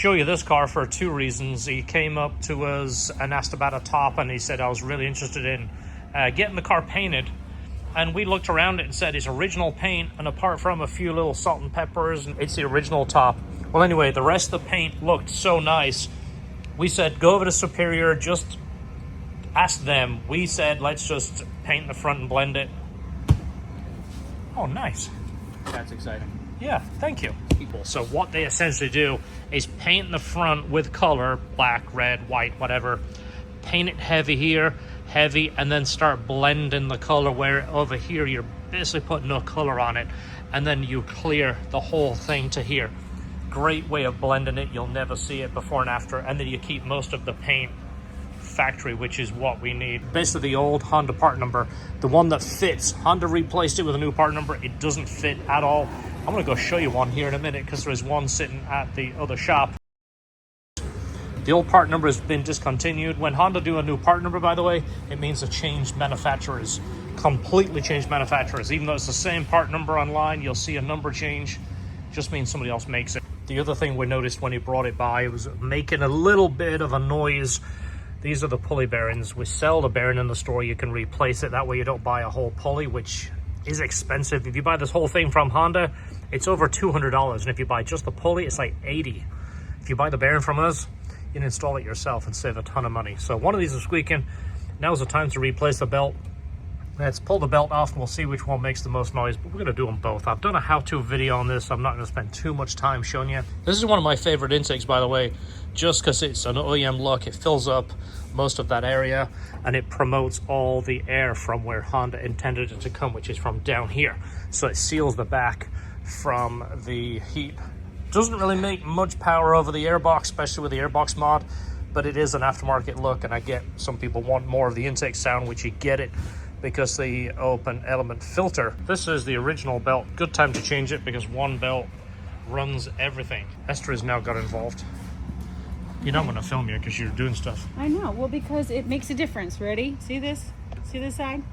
show you this car for two reasons. He came up to us and asked about a top, and he said I was really interested in getting the car painted. And we looked around it and said it's original paint, and apart from a few little salt and peppers, it's the original top. Well, anyway, the rest of the paint looked so nice. We said, go over to Superior, just ask them. We said, let's just paint the front and blend it. Oh, nice. That's exciting. Yeah, thank you. People. So what they essentially do is paint the front with color, black, red, white, whatever. Paint it heavy here, heavy, and then start blending the color, where over here you're basically putting no color on it, and then you clear the whole thing to here. Great way of blending it. You'll never see it before and after, and then you keep most of the paint factory, which is what we need. Basically the old Honda part number, the one that fits. Honda replaced it with a new part number. It doesn't fit at all. I'm gonna go show you one here in a minute, because there is one sitting at the other shop. The old part number has been discontinued. When Honda do a new part number, by the way, it means a changed manufacturers, completely changed manufacturers. Even though it's the same part number online, you'll see a number change. It just means somebody else makes it. The other thing we noticed when he brought it by, it was making a little bit of a noise. These are the pulley bearings. We sell the bearing in the store. You can replace it. That way you don't buy a whole pulley, which is expensive. If you buy this whole thing from Honda, it's over $200. And if you buy just the pulley, it's like $80. If you buy the bearing from us, you can install it yourself and save a ton of money. So one of these is squeaking. Now's the time to replace the belt. Let's pull the belt off and we'll see which one makes the most noise, but we're gonna do them both. I've done a how-to video on this. I'm not gonna spend too much time showing you. This is one of my favorite intakes, by the way, just because it's an OEM look. It fills up most of that area and it promotes all the air from where Honda intended it to come, which is from down here. So it seals the back from the heat. Doesn't really make much power over the airbox, especially with the airbox mod, but it is an aftermarket look, and I get some people want more of the intake sound, which you get it because the open element filter. This is the original belt. Good time to change it because one belt runs everything. Esther has now got involved. You're not going to film you because you're doing stuff. I know. Well, because it makes a difference. Ready? See this? See this side?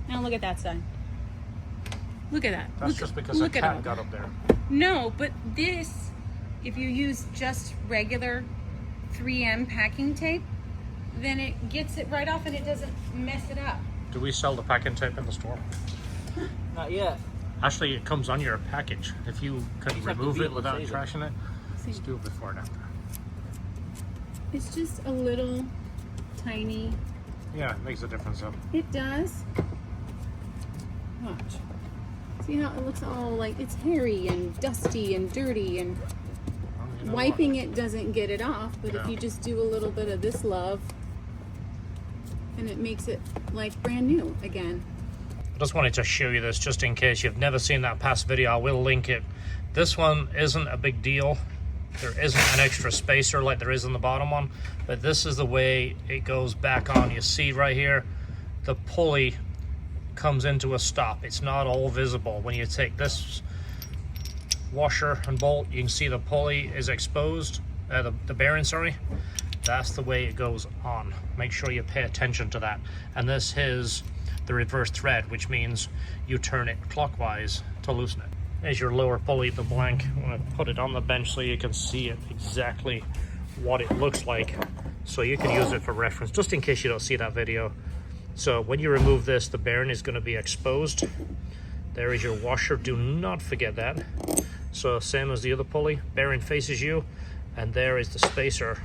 Now look at that side. Look at that. That's just because a cat got up there. No, but this, if you use just regular 3M packing tape, then it gets it right off and it doesn't mess it up. Do we sell the packing tape in the store? Not yet. Actually, it comes on your package. If you can remove it without trashing it, let's do it before and after. It's just a little tiny. Yeah, it makes a difference though. It does. Watch. See how it looks all like it's hairy and dusty and dirty, and wiping it doesn't get it off, but if you just do a little bit of this love, and it makes it like brand new again. I just wanted to show you this just in case you've never seen that past video. I will link it. This one isn't a big deal. There isn't an extra spacer like there is in the bottom one, but this is the way it goes back on. You see right here, the pulley comes into a stop. It's not all visible. When you take this washer and bolt, you can see the pulley is exposed, the bearing, sorry. That's the way it goes on. Make sure you pay attention to that. And this is the reverse thread, which means you turn it clockwise to loosen it. There's your lower pulley, the blank. I'm gonna put it on the bench so you can see it exactly what it looks like, so you can use it for reference, just in case you don't see that video. So when you remove this, the bearing is going to be exposed. There is your washer. Do not forget that. So same as the other pulley, bearing faces you, and there is the spacer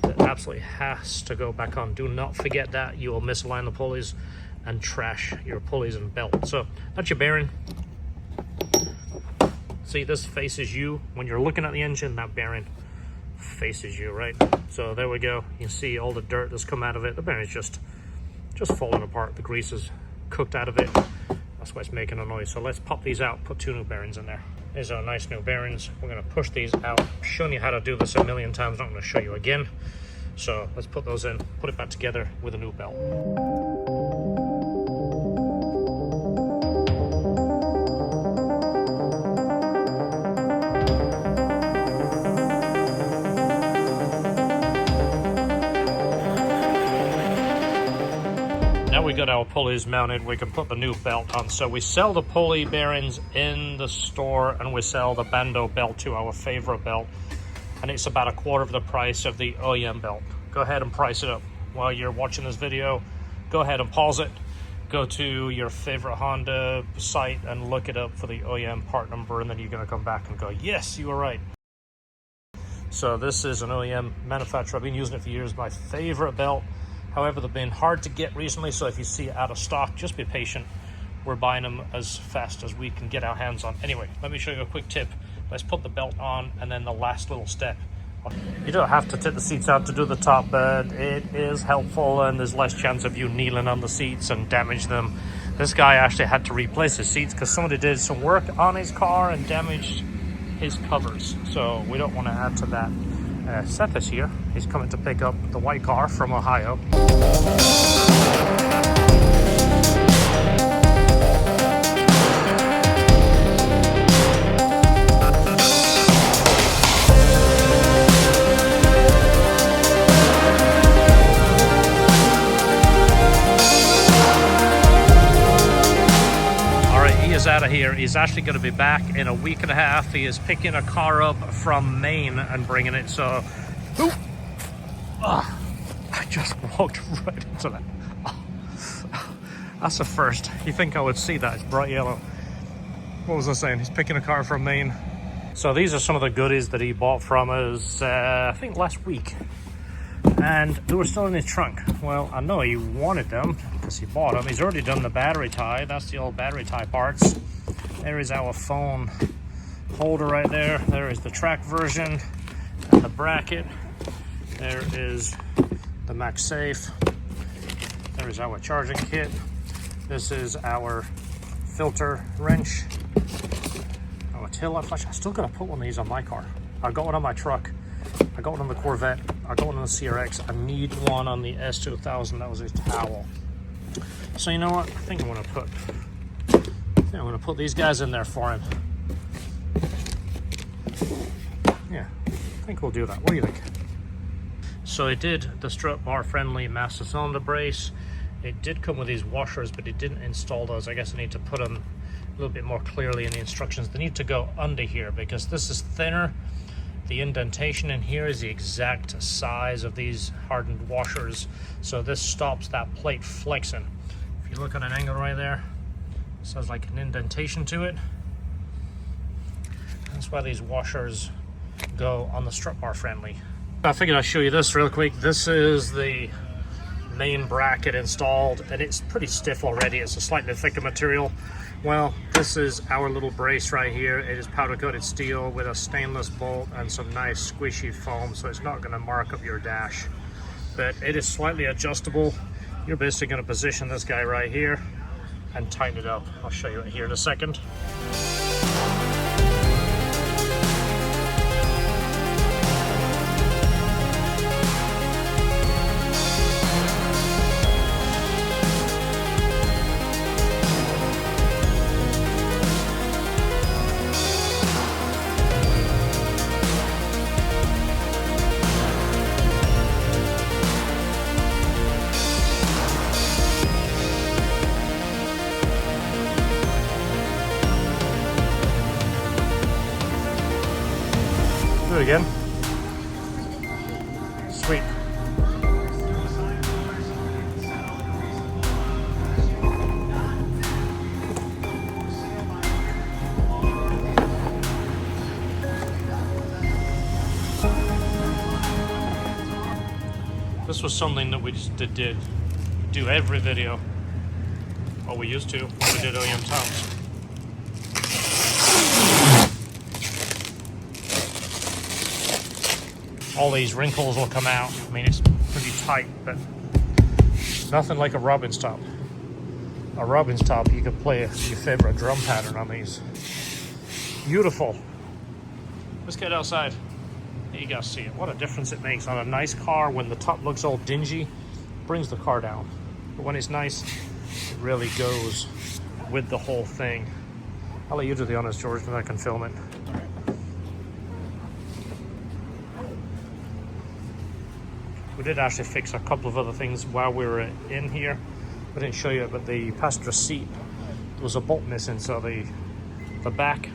that absolutely has to go back on. Do not forget that. You will misalign the pulleys and trash your pulleys and belt. So that's your bearing. See, this faces you. When you're looking at the engine, that bearing faces you, right? So there we go. You see all the dirt that's come out of it. The bearing is just falling apart. The grease is cooked out of it. That's why it's making a noise. So let's pop these out, put two new bearings in there. These are nice new bearings. We're gonna push these out. I've shown you how to do this a million times. I'm not gonna show you again. So let's put those in, put it back together with a new belt. Now we got our pulleys mounted, we can put the new belt on. So we sell the pulley bearings in the store, and we sell the Bando belt too, our favorite belt. and it's about a quarter of the price of the OEM belt. Go ahead and price it up. While you're watching this video, go ahead and pause it, go to your favorite Honda site and look it up for the OEM part number, and then you're going to come back and go, yes, you were right. So this is an OEM manufacturer. I've been using it for years. My favorite belt. However, they've been hard to get recently, so if you see it out of stock, just be patient. We're buying them as fast as we can get our hands on. Anyway, let me show you a quick tip. Let's put the belt on, and then the last little step. You don't have to take the seats out to do the top bed. It is helpful, and there's less chance of you kneeling on the seats and damage them. This guy actually had to replace his seats because somebody did some work on his car and damaged his covers. So we don't want to add to that. Seth is here. He's coming to pick up the white car from Ohio. Out of here. He's actually going to be back in a week and a half. He is picking a car up from Maine and bringing it. So I just walked right into that. That's a first. You think I would see that? It's bright yellow. What was I saying? He's picking a car from Maine. So these are some of the goodies that he bought from us I think last week, and they were still in his trunk. Well, I know he wanted them because he bought them. He's already done the battery tie. That's the old battery tie parts. There is our phone holder right there. There is the track version and the bracket. There is the MagSafe. There is our charging kit. This is our filter wrench. Our tail light flash. I still gotta put one of these on my car. I got one on my truck. I got one on the Corvette. I got one on the CRX. I need one on the S2000. That was a towel. So you know what? I think I'm gonna put these guys in there for him. Yeah, I think we'll do that. What do you think? So it did the strut bar friendly master cylinder brace. It did come with these washers, but it didn't install those. I guess I need to put them a little bit more clearly in the instructions. They need to go under here because this is thinner. The indentation in here is the exact size of these hardened washers, so this stops that plate flexing. If you look at an angle right there, it says like an indentation to it. That's why these washers go on the strut bar friendly. I figured I'd show you this real quick. This is the main bracket installed, and it's pretty stiff already. It's a slightly thicker material. Well, this is our little brace right here. It is powder coated steel with a stainless bolt and some nice squishy foam, so it's not going to mark up your dash. But it is slightly adjustable. You're basically going to position this guy right here and tighten it up. I'll show you it here in a second. Do it again. Sweet. This was something that we just did do every video. Well, we used to when we did OEM tops. All these wrinkles will come out. I mean, it's pretty tight, but nothing like a Robin's top. A Robin's top, you could play your favorite drum pattern on these. Beautiful. Let's get outside. Here you guys see it. What a difference it makes on a nice car. When the top looks all dingy, brings the car down. But when it's nice, it really goes with the whole thing. I'll let you do the honors, George, and I can film it. We did actually fix a couple of other things while we were in here. I didn't show you, but the passenger seat, there was a bolt missing, so the back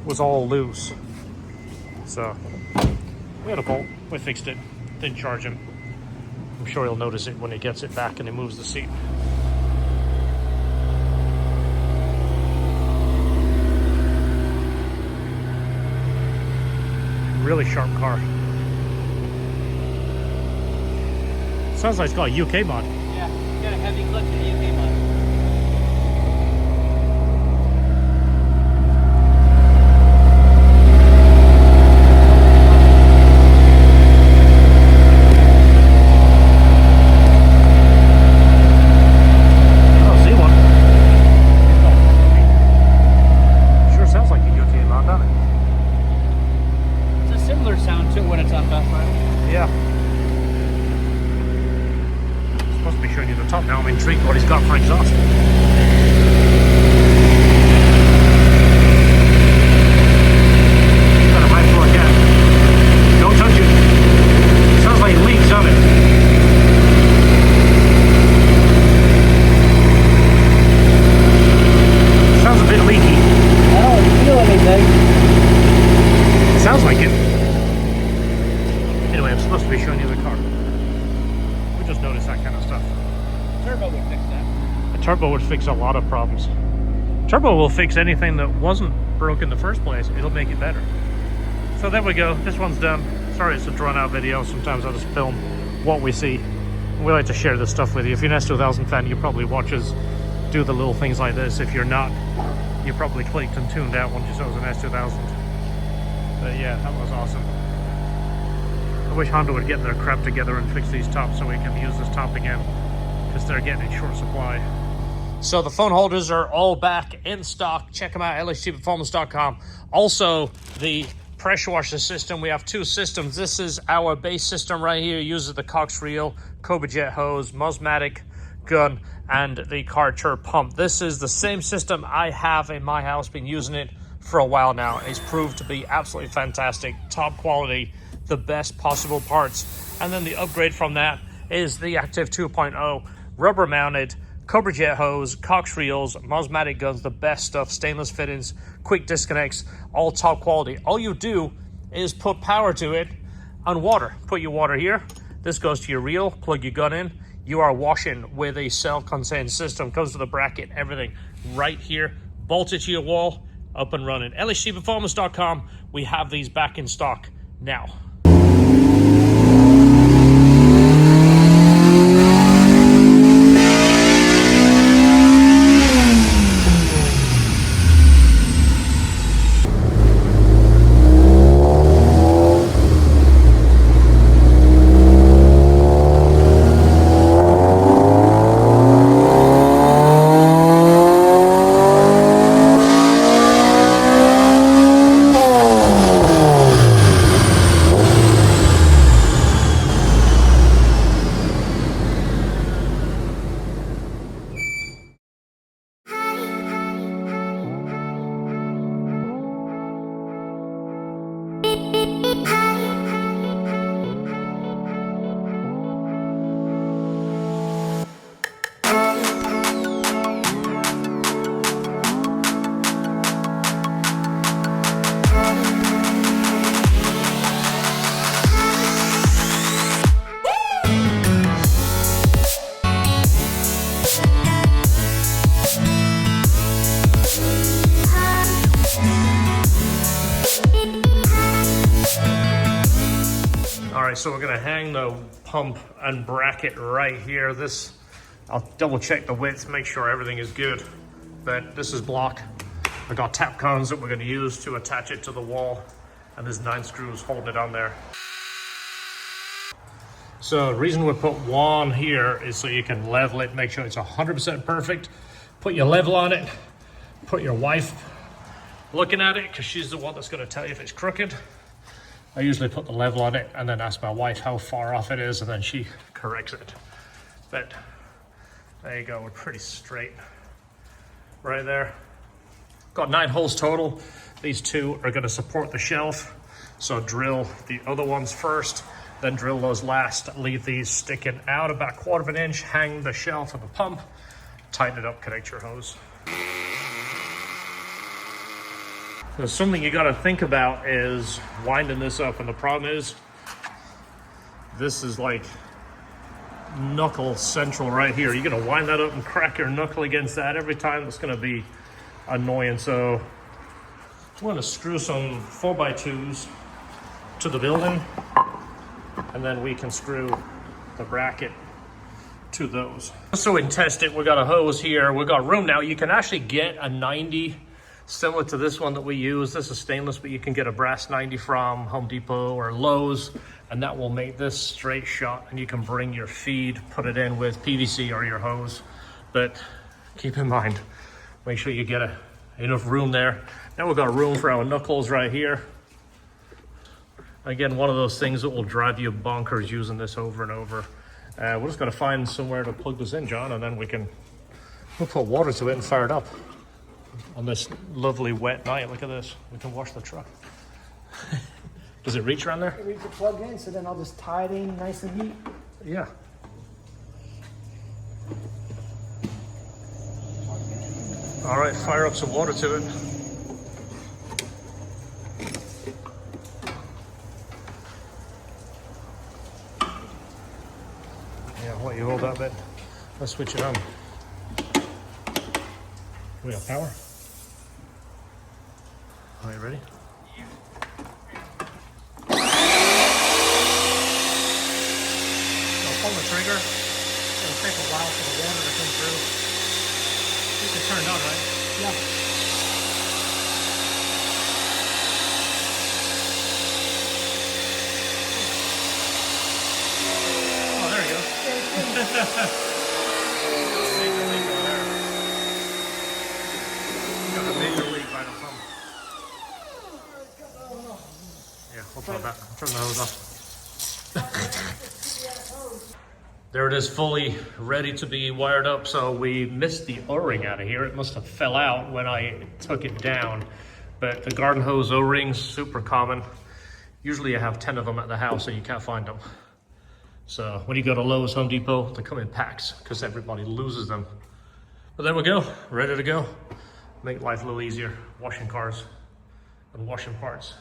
was all loose. So We had a bolt. We fixed it. Didn't charge him. I'm sure he'll notice it when he gets it back and he moves the seat. Really sharp car. Sounds like it's got a UK mod. Yeah, got a heavy clutch in the UK mod. Oh, see one. Sure sounds like a UK mod, doesn't it? It's a similar sound to it when it's on fast ride. Yeah. Supposed to be showing you the top now. I'm intrigued what he's got for exhaust. Got a high floor cap. Don't touch it. Sounds like leaks on it. Sounds a bit leaky. I don't feel anything. Sounds like it. Anyway, I'm supposed to be showing you the car. We just noticed that kind of stuff. Turbo would fix that. A turbo would fix a lot of problems. Turbo will fix anything that wasn't broke in the first place. It'll make it better. So there we go. This one's done. Sorry it's a drawn out video. Sometimes I just film what we see. We like to share this stuff with you. If you're an S2000 fan, you probably watch us do the little things like this. If you're not, you probably clicked and tuned out once you saw it was an S2000. But yeah, that was awesome. I wish Honda would get their crap together and fix these tops so we can use this top again, because they're getting in short supply. So the phone holders are all back in stock. Check them out, LHTperformance.com. Also, the pressure washer system. We have two systems. This is our base system right here. It uses the Cox reel, Cobra Jet hose, Mosmatic gun, and the Karcher pump. This is the same system I have in my house. Been using it for a while now. It's proved to be absolutely fantastic. Top quality, the best possible parts. And then the upgrade from that is the Active 2.0 rubber mounted Cobra Jet hose, Cox reels, Mosmatic guns, the best stuff, stainless fittings, quick disconnects, all top quality. All you do is put power to it on water. Put your water here. This goes to your reel, plug your gun in. You are washing with a self-contained system. Comes with a bracket, everything right here. Bolt it to your wall, up and running. LHTperformance.com. We have these back in stock now. So we're going to hang the pump and bracket right here. This, I'll double check the width, make sure everything is good. But this is block. I got tap cones that we're going to use to attach it to the wall, and there's 9 screws holding it on there. So the reason we put one here is so you can level it, make sure it's 100% perfect. Put your level on it. Put your wife looking at it, because she's the one that's going to tell you if it's crooked. I usually put the level on it and then ask my wife how far off it is, and then she corrects it. But there you go, we're pretty straight right there. Got 9 holes total. These 2 are going to support the shelf. So drill the other ones first, then drill those last. Leave these sticking out about 1/4 of an inch. Hang the shelf and the pump. Tighten it up, connect your hose. So something you got to think about is winding this up, and the problem is this is like knuckle central right here. You're gonna wind that up and crack your knuckle against that every time. It's gonna be annoying. So I'm gonna screw some 4x2s to the building, and then we can screw the bracket to those. So we can test it. We got a hose here. We got room now. You can actually get a 90 similar to this one that we use. This is stainless, but you can get a brass 90 from Home Depot or Lowe's, and that will make this straight shot, and you can bring your feed, put it in with PVC or your hose. But keep in mind, make sure you get enough room there. Now we've got room for our knuckles right here. Again, one of those things that will drive you bonkers using this over and over. We're just gonna find somewhere to plug this in, John, and then we'll put water to it and fire it up. On this lovely wet night, look at this. We can wash the truck. Does it reach around there? It reaches plug in, so then I'll just tie it in nice and neat. Yeah. All right, fire up some water to it. Yeah, I'll let you hold that bit. Let's switch it on. We got power. Are you ready? I'll pull the trigger. It'll take a while for the water to come through. You can turn it on, right? Yeah. Oh, there you go. Major leak over there. Got a major leak right up front. Yeah, we'll turn that. Turn the hose off. There it is, fully ready to be wired up. So we missed the O-ring out of here. It must have fell out when I took it down. But the garden hose O-rings, super common. Usually I have 10 of them at the house, so you can't find them. So when you go to Lowe's, Home Depot, they come in packs because everybody loses them. But there we go, ready to go. Make life a little easier, washing cars and washing parts.